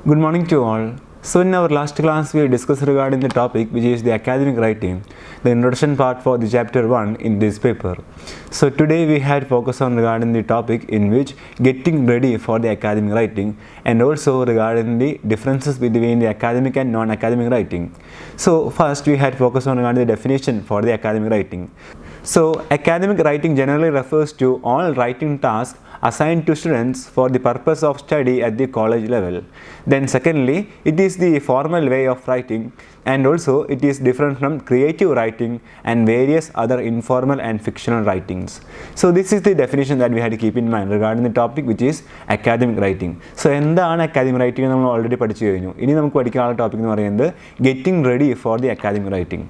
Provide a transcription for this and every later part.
Good morning to all. So in our last class we discussed regarding the topic which is the academic writing, the introduction part for the chapter 1 in this paper. So today we had focus on regarding the topic in which getting ready for the academic writing and also regarding the differences between the academic and non-academic writing. So first we had focus on regarding the definition for the academic writing. So academic writing generally refers to all writing tasks assigned to students for the purpose of study at the college level. Then secondly, it is the formal way of writing, and also it is different from creative writing and various other informal and fictional writings. So this is the definition that we had to keep in mind regarding the topic which is academic writing. So എന്താണ് academic writing നമ്മൾ already പഠിച്ചു കഴിഞ്ഞു. ഇനി നമുക്ക് പഠിക്കാനുള്ള topic എന്ന് പറയുന്നത് getting ready for the academic writing.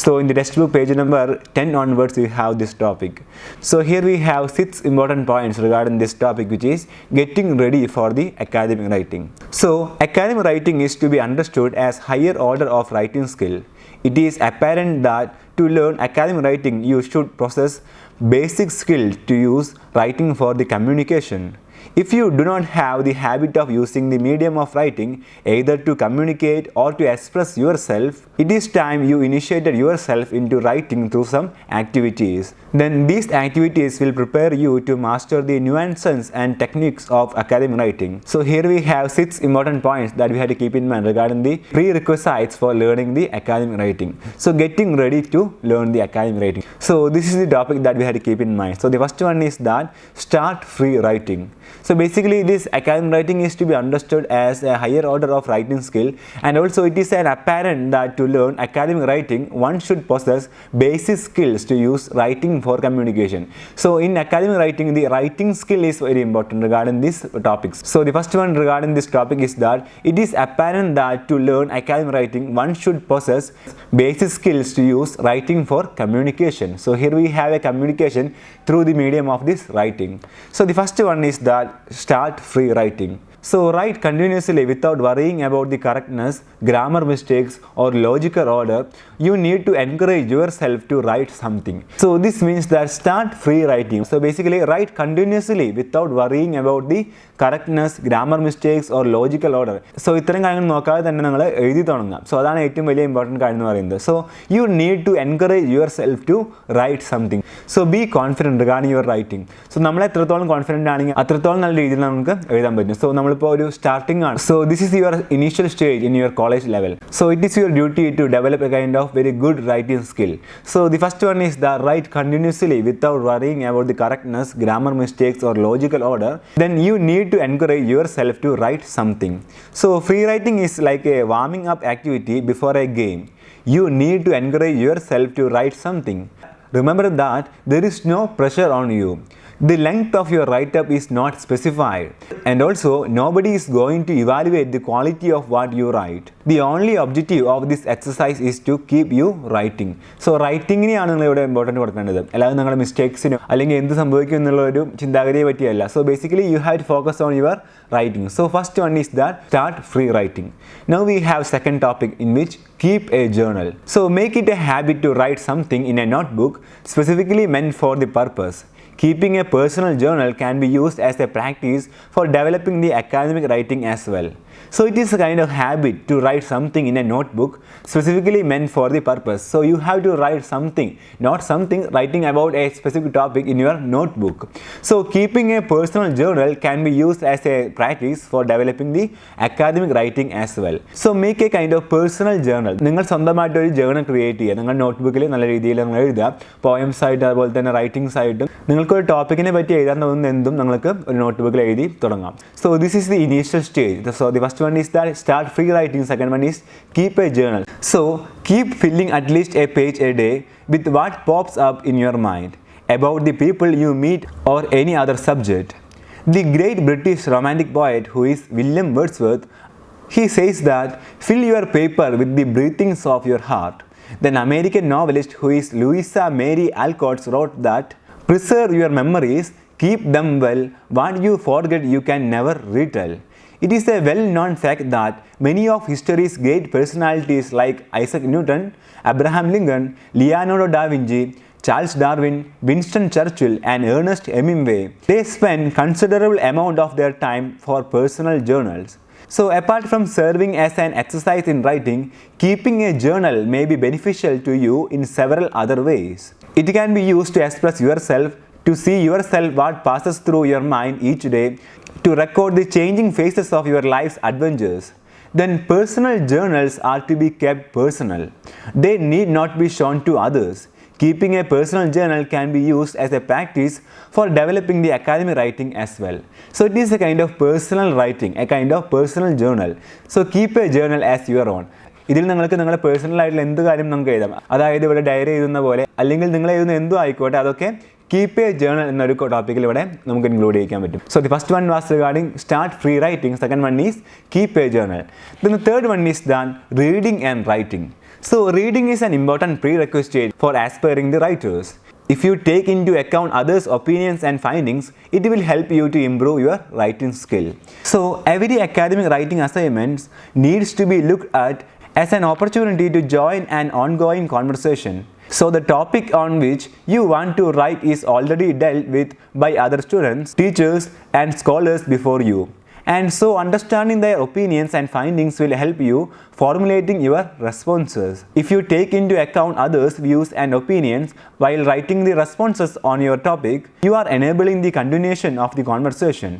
So in the textbook page number 10 onwards we have this topic. So here we have 6 important points regarding this topic which is getting ready for the academic writing. So academic writing is to be understood as higher order of writing skill. It is apparent that to learn academic writing you should possess basic skill to use writing for the communication. If you do not have the habit of using the medium of writing either to communicate or to express yourself, it is time you initiated yourself into writing through some activities. Then these activities will prepare you to master the nuances and techniques of academic writing. So here we have 6 important points that we have to keep in mind regarding the prerequisites for learning the academic writing. So getting ready to learn the academic writing. So this is the topic that we have to keep in mind. So the first one is that start free writing. So basically this academic writing is to be understood as a higher order of writing skill, and also it is an apparent that to learn academic writing one should possess basic skills to use writing for communication. So in academic writing the writing skill is very important regarding these topics. So the first one regarding this topic is that it is apparent that to learn academic writing one should possess basic skills to use writing for communication. So here we have a communication through the medium of this writing. So the first one is that start free writing. So write continuously without worrying about the correctness, grammar mistakes or logical order. You need to encourage yourself to write something. So this means that start free writing. So basically write continuously without worrying about the correctness, grammar mistakes or logical order. So ഇത്തരം കാര്യങ്ങൾ നോക്കാതെ തന്നെ നിങ്ങൾ എഴുതി തുടങ്ങാം. So അതാണ് ഏറ്റവും വലിയ ഇമ്പോർട്ടൻറ്റ് കാര്യം എന്ന് പറയുന്നത്. So you need to encourage yourself to write something. So be confident regarding your writing. So നമ്മൾ എത്രത്തോളം കോൺഫിഡൻ്റ് ആണെങ്കിൽ അത്രത്തോളം നല്ല രീതിയിൽ നമുക്ക് എഴുതാൻ പറ്റും. So നമ്മളിപ്പോൾ ഒരു സ്റ്റാർട്ടിംഗ് ആണ്. So this is your initial stage in your college level. So it is your duty to develop a kind of very good writing skill. So the first one is that write continuously without worrying about the correctness, grammar mistakes or logical order. Then you need to encourage yourself to write something. So free writing is like a warming up activity before a game. You need to encourage yourself to write something. Remember that there is no pressure on you. The length of your write-up is not specified, and also nobody is going to evaluate the quality of what you write. The only objective of this exercise is to keep you writing. So writingനെയാണ് നിങ്ങൾ ഇവിടെ important കൊടുക്കേണ്ടത്, അല്ലാതെ നിങ്ങളുടെ മിസ്റ്റേക്സിനും അല്ലെങ്കിൽ എന്ത് സംഭവിക്കും എന്നുള്ള ഒരു ചിന്താഗതിയെ പറ്റിയല്ല. So basically you have to focus on your writing. So first one is that start free writing. Now we have second topic in which keep a journal. So make it a habit to write something in a notebook specifically meant for the purpose. Keeping a personal journal can be used as a practice for developing the academic writing as well. So it is a kind of habit to write something in a notebook specifically meant for the purpose. So you have to write something, not something writing about a specific topic in your notebook. So keeping a personal journal can be used as a practice for developing the academic writing as well. So make a kind of personal journal. നിങ്ങൾ സ്വന്തമായിട്ട് ഒരു journal create ചെയ്യുക. നിങ്ങൾ നോട്ട്ബുക്കിൽ നല്ല രീതിയിൽ നിങ്ങൾ എഴുതുക, poems ആയിട്ട് അതുപോലെ തന്നെ റൈറ്റിംഗ്സ് ആയിട്ടും നിങ്ങൾക്ക് ഒരു ടോപ്പിക്കിനെ പറ്റി എഴുതാൻ തോന്നുന്ന എന്തും നിങ്ങൾക്ക് ഒരു നോട്ട്ബുക്കിൽ എഴുതി തുടങ്ങാം. So this is the initial stage. So the first one is that start free writing. Second one is keep a journal. So keep filling at least a page a day with what pops up in your mind about the people you meet or any other subject. The great British romantic poet who is William Wordsworth, he says that fill your paper with the breathings of your heart. Then American novelist who is Louisa May Alcott wrote that preserve your memories, keep them well, what you forget you can never retell. It is a well-known fact that many of history's great personalities like Isaac Newton, Abraham Lincoln, Leonardo da Vinci, Charles Darwin, Winston Churchill and Ernest Hemingway, they spend considerable amount of their time for personal journals. So apart from serving as an exercise in writing, keeping a journal may be beneficial to you in several other ways. It can be used to express yourself, to see yourself what passes through your mind each day, to record the changing phases of your life's adventures. Then personal journals are to be kept personal. They need not be shown to others. Keeping a personal journal can be used as a practice for developing the academic writing as well. So it is a kind of personal writing, a kind of personal journal. So keep a journal as your own. ഇതിൽ നിങ്ങൾക്ക് നിങ്ങളുടെ personal ആയിട്ടുള്ള എന്ത് കാര്യം നമുക്ക് എഴുതാം. അതായത് ഇവിടെ ഡയറി എഴുതുന്ന പോലെ അല്ലെങ്കിൽ നിങ്ങൾ എഴുതുന്ന എന്തും ആയിക്കോട്ടെ അതൊക്കെ കീപ്പ് എ ജേണൽ എന്നൊരു ടോപ്പിക്കിൽ ഇവിടെ നമുക്ക് ഇൻക്ലൂഡ് ചെയ്യാൻ പറ്റും. So the first one was regarding start free writing. Second one is keep A journal. Then the third one is than reading and writing. So reading is an important prerequisite for aspiring the writers. If you take into account others' opinions and findings, it will help you to improve your writing skill. So every academic writing assignment needs to be looked at as an opportunity to join an ongoing conversation. So the topic on which you want to write is already dealt with by other students, teachers and scholars before you. And so understanding their opinions and findings will help you formulating your responses. If you take into account others' views and opinions while writing the responses on your topic, you are enabling the continuation of the conversation.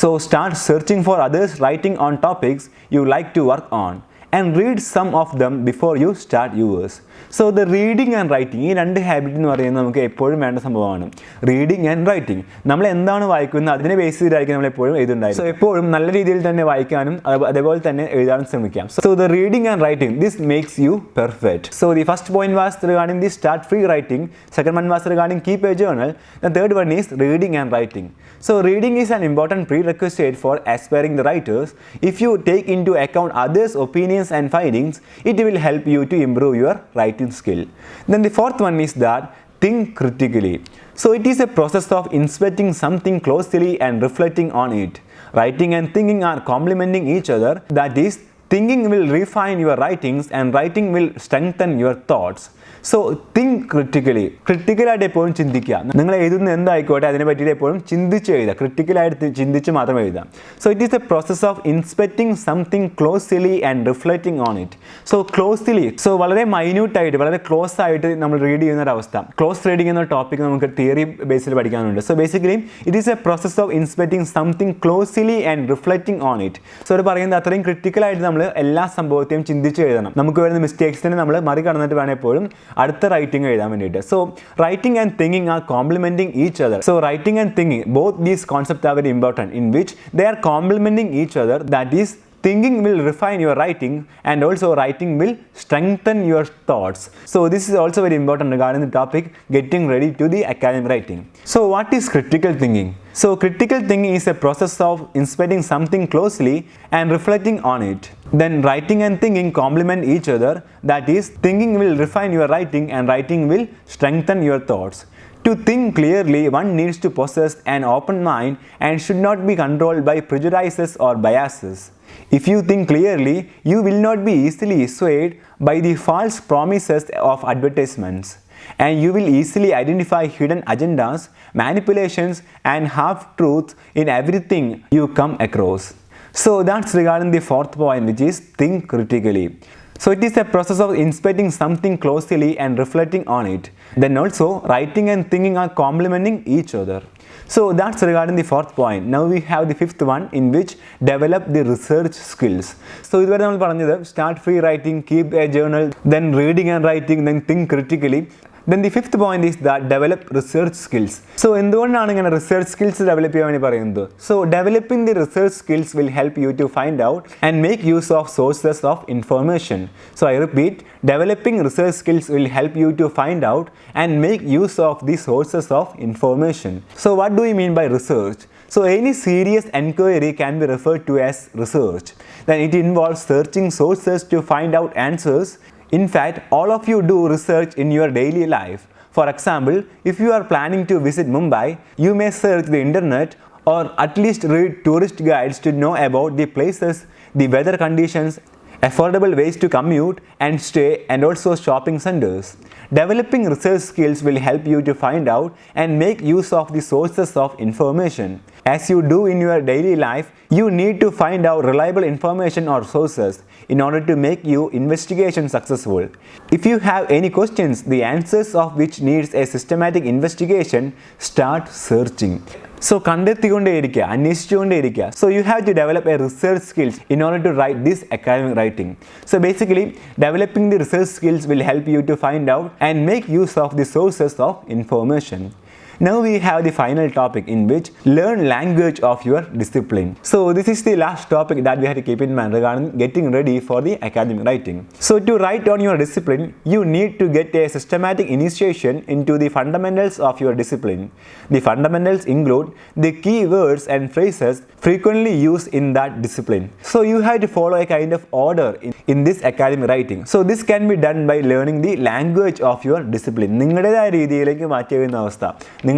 So start searching for others writing on topics you like to work on and read some of them before you start yours. So the reading and writing, ഈ രണ്ട് habit എന്ന് പറയുന്നത് നമുക്ക് എപ്പോഴും വേണ്ട സംഭവമാണ്. Reading and writing. നമ്മൾ എന്താണ് വായിക്കുന്നത് അതിനെ ബേസ് ചെയ്തായിരിക്കും നമ്മൾ എപ്പോഴും എഴുതുണ്ടായിരുന്നു. സോ എപ്പോഴും നല്ല രീതിയിൽ തന്നെ വായിക്കാനും അതേപോലെ തന്നെ എഴുതാനും ശ്രമിക്കാം. So the reading and writing this makes you perfect. So the first point was regarding the start free writing. Second one was regarding keep A journal. The third one is reading and writing. So reading is an important prerequisite for aspiring the writers. If you take into account others' opinions and findings, it will help you to improve your writing skill. Then the fourth one is that think critically. So it is a process of inspecting something closely and reflecting on it. Writing and thinking are complementing each other. That is, thinking will refine your writings and writing will strengthen your thoughts. So think critically. ക്രിട്ടിക്കലായിട്ട് എപ്പോഴും ചിന്തിക്കുക. നിങ്ങൾ എഴുതുന്ന എന്തായിക്കോട്ടെ അതിനെ പറ്റിയിട്ട് എപ്പോഴും ചിന്തിച്ച് എഴുതുക. ക്രിട്ടിക്കലായിട്ട് ചിന്തിച്ച് മാത്രം എഴുതാം. So it is A process of inspecting something closely and reflecting on it. So closely, so വളരെ മൈന്യൂട്ടായിട്ട് വളരെ ക്ലോസ് ആയിട്ട് നമ്മൾ റീഡ് ചെയ്യുന്ന ഒരു അവസ്ഥ. ക്ലോസ് റീഡിംഗ് എന്ന ടോപ്പിക് നമുക്ക് തിയറി ബേസിൽ പഠിക്കാനുണ്ട്. So basically it is A process of inspecting something closely and reflecting on it. So അത് പറയുന്നത് അത്രയും ക്രിട്ടിക്കലായിട്ട് നമ്മൾ എല്ലാ സംഭവത്തെയും ചിന്തിച്ച് എഴുതണം. നമുക്ക് വരുന്ന മിസ്റ്റേക്സിനെ നമ്മൾ മറികടന്നിട്ട് വേണം എപ്പോഴും അടുത്ത റൈറ്റിംഗ് എഴുതാൻ വേണ്ടിയിട്ട്. So writing and thinking are complementing each other. So writing and thinking both these concept are very important in which they are complementing each other. That is thinking will refine your writing and also writing will strengthen your thoughts. So this is also very important regarding the topic getting ready to the academic writing. So what is critical thinking? So critical thinking is a process of inspecting something closely and reflecting on it. Then writing and thinking complement each other. That is, thinking will refine your writing and writing will strengthen your thoughts. To think clearly, one needs to possess an open mind and should not be controlled by prejudices or biases. If you think clearly, you will not be easily swayed by the false promises of advertisements, and you will easily identify hidden agendas, manipulations, and half-truths in everything you come across. So that's regarding the fourth point, which is think critically. So it is a process of inspecting something closely and reflecting on it. Then also writing and thinking are complementing each other. So that's regarding the fourth point. Now we have the fifth one, in which develop the research skills. So ഇതുവരെ നമ്മൾ പറഞ്ഞത് start free writing, keep A journal, then reading and writing, then think critically. Then the fifth point is that develop research skills. So എന്തുകൊണ്ടാണ് ഇങ്ങനെ research skills develop ചെയ്യാൻ വേണ്ടി പറയുന്നത്? So developing the research skills will help you to find out and make use of sources of information. So I repeat, developing research skills will help you to find out and make use of the sources of information. So what do we mean by research? So any serious inquiry can be referred to as research. Then it involves searching sources to find out answers. In fact, all of you do research in your daily life. For example, if you are planning to visit Mumbai, you may search the internet or at least read tourist guides to know about the places, the weather conditions, affordable ways to commute and stay, and also shopping centers. Developing research skills will help you to find out and make use of the sources of information. As you do in your daily life, you need to find out reliable information or sources in order to make your investigation successful. If you have any questions, the answers of which needs a systematic investigation, start searching. So, so you have to develop a research skills in order to write this academic writing. So basically, developing the research skills will help you to find out and make use of the sources of information. Now we have the final topic in which learn language of your discipline. So this is the last topic that we have to keep in mind regarding getting ready for the academic writing. So to write on your discipline, you need to get a systematic initiation into the fundamentals of your discipline. The fundamentals include the key words and phrases frequently used in that discipline. So you have to follow a kind of order in this academic writing. So this can be done by learning the language of your discipline. So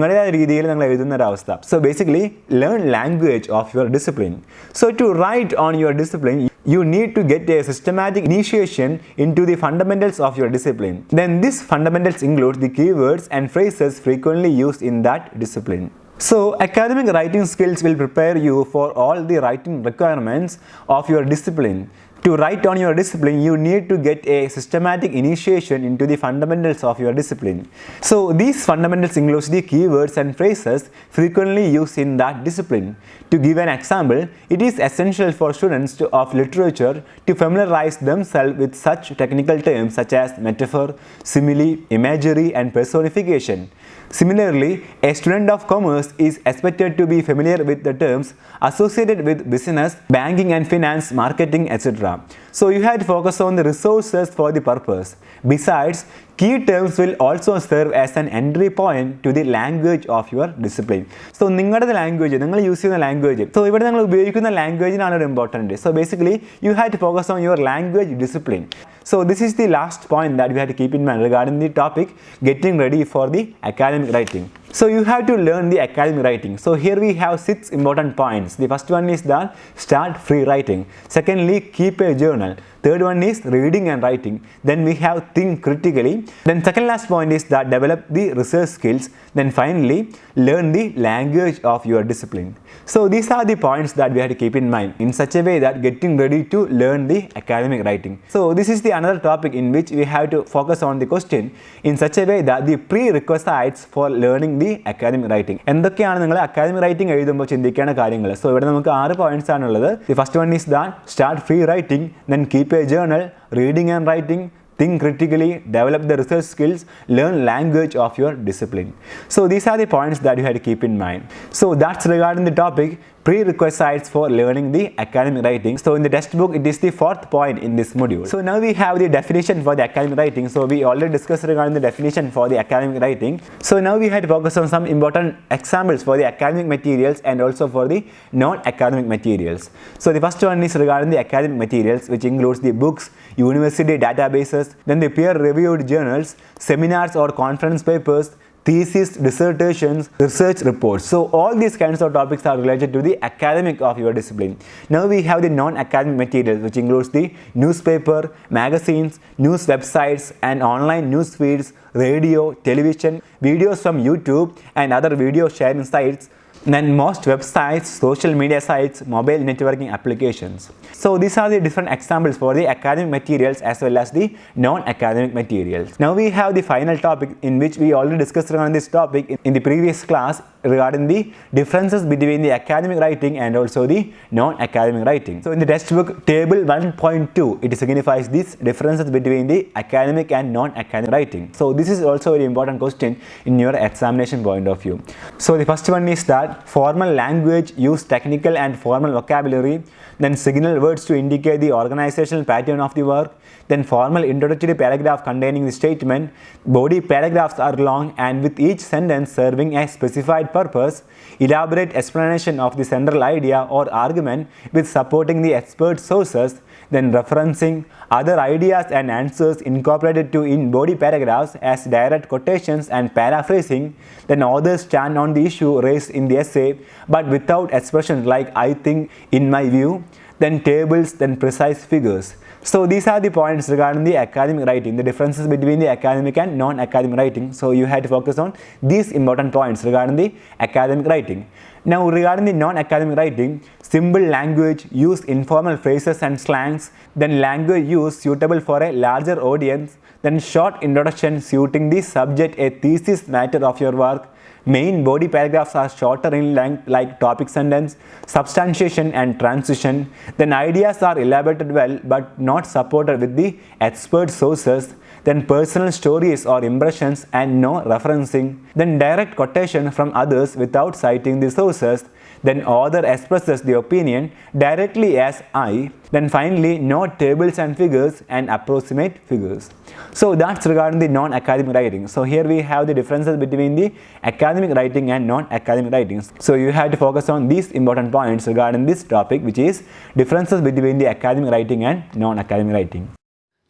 basically, learn language of your discipline. So to write on your discipline, you need to get a systematic initiation into the fundamentals of your discipline. Then these fundamentals include the keywords and phrases frequently used in that discipline. So academic writing skills will prepare you for all the writing requirements of your discipline. To write on your discipline, you need to get a systematic initiation into the fundamentals of your discipline. So these fundamentals include the keywords and phrases frequently used in that discipline. To give an example, it is essential for students of literature to familiarize themselves with such technical terms such as metaphor, simile, imagery, and personification. Similarly, a student of commerce is expected to be familiar with the terms associated with business, banking and finance, marketing, etc. So you have to focus on the resources for the purpose. Besides, key terms will also serve as an entry point to the language of your discipline. So the language, you use the language. So here the language is important. So basically, you have to focus on your language discipline. So this is the last point that we have to keep in mind regarding the topic getting ready for the academic writing. So you have to learn the academic writing. So here we have 6 important points. The first one is that start free writing. Secondly, keep a journal. Third one is reading and writing. Then we have think critically. Then second last point is that develop the research skills. Then finally, learn the language of your discipline. So these are the points that we have to keep in mind in such a way that getting ready to learn the academic writing. So this is the another topic in which we have to focus on the question in such a way that the prerequisites for learning the academic writing. എന്തൊക്കെയാണ് നിങ്ങൾ academic writing എഴുതുമ്പോൾ ചിന്തിക്കേണ്ട കാര്യങ്ങൾ? So ഇവിടെ നമുക്ക് 6 points ആണുള്ളത്. The first one is that start free writing, then keep a journal, reading and writing, think critically, develop the research skills, learn language of your discipline. So these are the points that you have to keep in mind. So that's regarding the topic prerequisites for learning the academic writing. So in the textbook, it is the 4th point in this module. So now we have the definition for the academic writing. So we already discussed regarding the definition for the academic writing. So now we had to focus on some important examples for the academic materials and also for the non-academic materials. So the first one is regarding the academic materials, which includes the books, university databases, then the peer-reviewed journals, seminars or conference papers, thesis, dissertations, research reports. So all these kinds of topics are related to the academic of your discipline. Now we have the non-academic materials, which includes the newspaper, magazines, news websites and online news feeds, radio, television, videos from YouTube and other video sharing sites, then most websites, social media sites, mobile networking applications. So these are the different examples for the academic materials as well as the non-academic materials. Now we have the final topic in which we already discussed on this topic in the previous class regarding the differences between the academic writing and also the non-academic writing. So in the textbook table 1.2, it signifies these differences between the academic and non-academic writing. So this is also a very important question in your examination point of view. So the first one is that formal language use technical and formal vocabulary, then signal words to indicate the organizational pattern of the work, then formal introductory paragraph containing the statement. Body paragraphs are long and with each sentence serving a specified purpose. Elaborate explanation of the central idea or argument with supporting the expert sources, then referencing other ideas and answers incorporated to in body paragraphs as direct quotations and paraphrasing. Then authors stand on the issue raised in the essay but without expressions like I think, in my view, then tables, then precise figures. So these are the points regarding the academic writing, the differences between the academic and non-academic writing. So you had to focus on these important points regarding the academic writing. Now regarding the non-academic writing, simple language, use informal phrases and slangs, then language use suitable for a larger audience, then short introduction suiting the subject a thesis matter of your work, main body paragraphs are shorter in length like topic sentence, substantiation and transition, then ideas are elaborated well but not supported with the expert sources, then personal stories or impressions and no referencing, then direct quotation from others without citing the sources, then author expresses the opinion directly as I, then finally no tables and figures and approximate figures. So that's regarding the non-academic writing. So here we have the differences between the academic writing and non-academic writings. So you have to focus on these important points regarding this topic, which is differences between the academic writing and non-academic writing.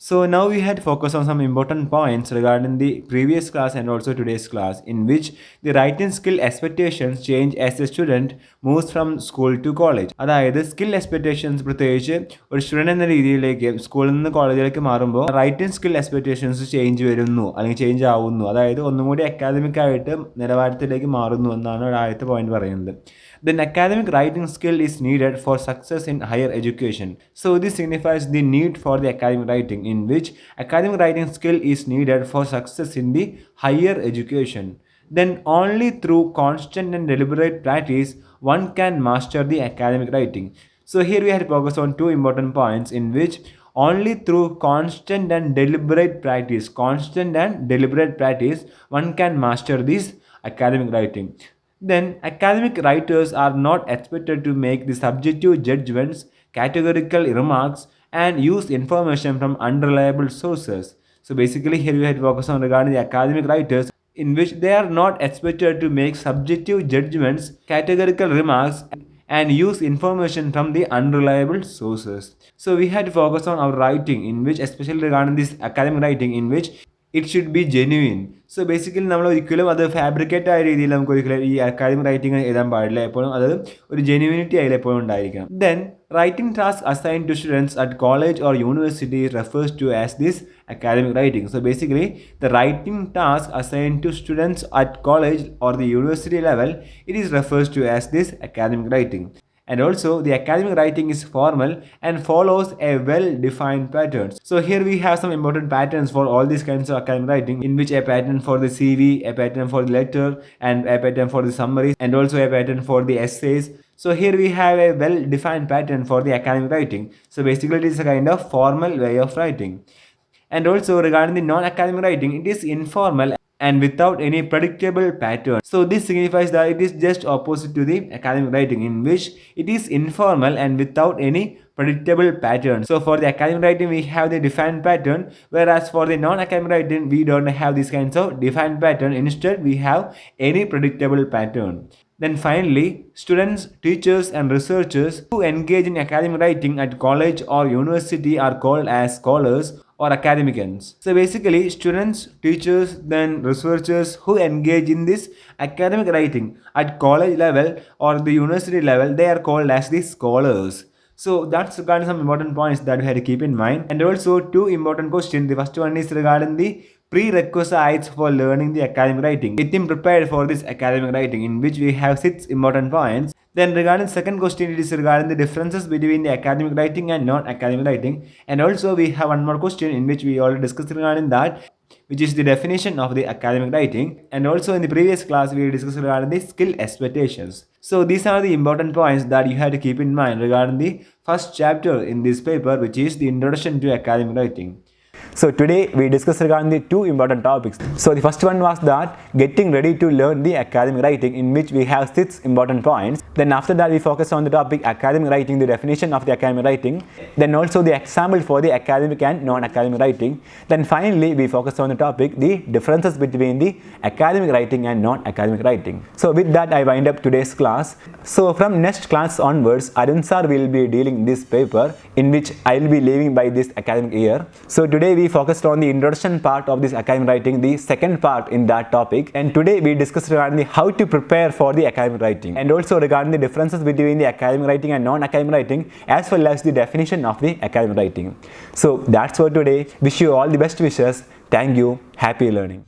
So now we had to focus on some important points regarding the previous class and also today's class, in which the writing skill expectations change as a student moves from school to college. അതായത് skill expectations പ്രത്യേകിച്ച് ഒരു student എന്ന രീതിയിലേക്ക് സ്കൂളിൽ നിന്ന് കോളേജിലേക്ക് മാറുമ്പോൾ writing skill expectations change വരുന്നു അല്ലെങ്കിൽ ചേഞ്ച് ആവുന്നു. അതായത് ഒന്നും കൂടി അക്കാദമിക് ആയിട്ട് നിലവാരത്തിലേക്ക് മാറുന്നു എന്നാണ് ആദ്യത്തെ പോയിന്റ് പറയുന്നത്. Then academic writing skill is needed for success in higher education. So this signifies the need for the academic writing, in which academic writing skill is needed for success in the higher education. Then only through constant and deliberate practice one can master the academic writing. So here we have to focus on two important points, in which only through constant and deliberate practice one can master this academic writing. Then academic writers are not expected to make the subjective judgments, categorical remarks and use information from unreliable sources. So basically here we have to focus on regarding the academic writers, in which they are not expected to make subjective judgments, categorical remarks and use information from the unreliable sources. So we had to focus on our writing, in which especially regarding this academic writing, in which it should be genuine. So basically നമ്മൾ ഒരിക്കലും അത് fabricate ആയ രീതിയിൽ നമുക്ക് ഒരിക്കലും ഈ academic writing എഴുതാൻ പാടില്ല. എപ്പോഴും അത് ഒരു ജെന്യുവിനിറ്റി അതിൽ എപ്പോഴും ഉണ്ടായിരിക്കണം. Then writing task assigned to students at college or university refers to as this academic writing. So basically the writing task assigned to students at college or the university level, it is refers to as this academic writing. And also the academic writing is formal and follows a well-defined pattern. So here we have some important patterns for all these kinds of academic writing, in which a pattern for the CV, a pattern for the letter and a pattern for the summaries and also a pattern for the essays. So here we have a well-defined pattern for the academic writing. So basically it is a kind of formal way of writing. And also regarding the non-academic writing, it is informal and without any predictable pattern. So this signifies that it is just opposite to the academic writing, in which it is informal and without any predictable pattern. So for the academic writing we have the defined pattern, whereas for the non-academic writing we don't have these kinds of defined pattern. Instead we have any predictable pattern. Then finally, students, teachers and researchers who engage in academic writing at college or university are called as scholars or academicians. So basically students, teachers, then researchers who engage in this academic writing at college level or the university level, they are called as the scholars. So that's regarding some important points that we have to keep in mind. And also two important questions. The first one is regarding the prerequisites for learning the academic writing. Getting prepared for this academic writing, in which we have 6 important points. Then regarding the second question, it is regarding the differences between the academic writing and non-academic writing. And also we have one more question, in which we already discussed regarding that, which is the definition of the academic writing. And also in the previous class we discussed regarding the skill expectations. So these are the important points that you have to keep in mind regarding the first chapter in this paper, which is the introduction to academic writing. So today we discussed regarding the two important topics. So the first one was that getting ready to learn the academic writing, in which we have 6 important points. Then after that we focus on the topic academic writing, the definition of the academic writing. Then also the example for the academic and non-academic writing. Then finally we focus on the topic the differences between the academic writing and non-academic writing. So with that I wind up today's class. So from next class onwards, Arun sir will be dealing this paper, in which I will be leaving by this academic year. So today today we focused on the introduction part of this academic writing, the second part in that topic, and today we discussed regarding the how to prepare for the academic writing, and also regarding the differences between the academic writing and non-academic writing, as well as the definition of the academic writing. So that's for today. Wish you all the best wishes. Thank you. Happy learning.